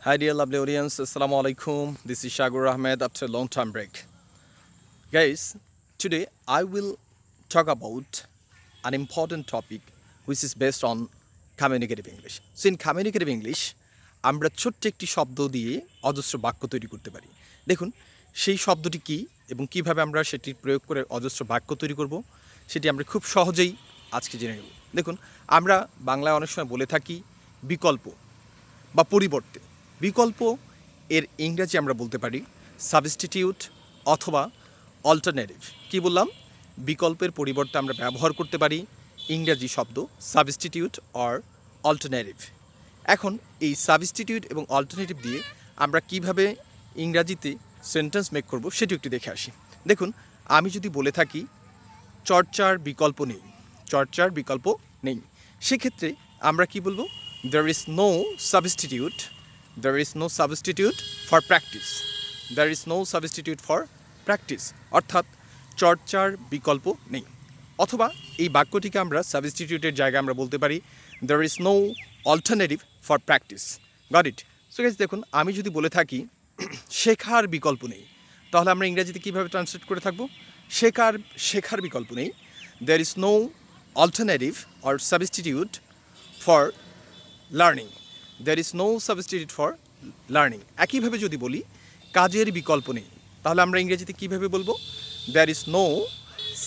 Hi, dear lovely audience. Assalamu alaikum. This is Shagur Ahmed after a long time break. Guys, today I will talk about an important topic which is based on communicative English. So, in communicative English, আমরা ছোট্ট একটি শব্দ দিয়ে অজস্র বাক্য তৈরি করতে পারি। দেখুন, সেই শব্দটি কী এবং কীভাবে আমরা সেটি প্রয়োগ করে অজস্র বাক্য তৈরি করব সেটি আমরা খুব সহজেই আজকে জেনে নেব। দেখুন, আমরা বাংলায় অনেক সময় বলে থাকি বিকল্প বা পরিবর্তে। বিকল্প এর ইংরেজি আমরা বলতে পারি সাবস্টিটিউট অথবা অল্টারনেটিভ। কি বললাম? বিকল্পের পরিবর্তে আমরা ব্যবহার করতে পারি ইংরেজি শব্দ সাবস্টিটিউট অর অল্টারনেটিভ। এখন এই সাবস্টিটিউট এবং অল্টারনেটিভ দিয়ে আমরা কিভাবে ইংরাজিতে সেন্টেন্স মেক করব সেটি একটু দেখে আসি। দেখুন, আমি যদি বলে থাকি চর্চার বিকল্প নেই, চর্চার বিকল্প নেই, সেক্ষেত্রে আমরা কি বলবো? There is no substitute. There is no substitute for practice. There is no substitute for practice. অর্থাৎ চর্চার বিকল্প নেই। অথবা এই বাক্যটিকে আমরা সাবস্টিটিউটের জায়গায় আমরা বলতে পারি there is no alternative for practice. Got it? So guys, দেখুন, আমি যদি বলে থাকি শেখার বিকল্প নেই, তাহলে আমরা ইংরেজিতে কীভাবে ট্রান্সলেট করে থাকবো? শেখার বিকল্প নেই। There is no alternative or substitute for learning. There is no substitute for learning. একইভাবে যদি বলি কাজের বিকল্প নেই, তাহলে আমরা ইংরেজিতে কীভাবে বলবো? There is no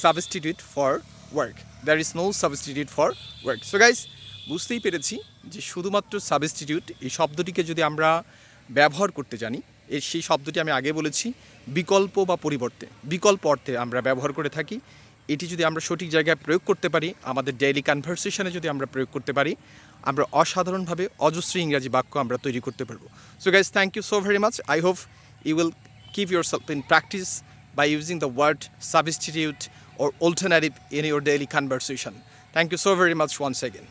substitute for work. There is no substitute for work. So guys, বুঝতেই পেরেছি যে শুধুমাত্র সাবস্টিটিউট এই শব্দটিকে যদি আমরা ব্যবহার করতে জানি, সেই শব্দটি আমি আগে বলেছি বিকল্প বা পরিবর্তে, বিকল্প অর্থে আমরা ব্যবহার করে থাকি। এটি যদি আমরা সঠিক জায়গায় প্রয়োগ করতে পারি, আমাদের ডেইলি কনভারসেশনে যদি আমরা প্রয়োগ করতে পারি, আমরা অসাধারণভাবে অজস্র ইংরাজি বাক্য আমরা তৈরি করতে পারবো। So guys, thank you so very much. I hope you will keep yourself in practice by using the word substitute or alternative in your daily conversation. Thank you so very much once again.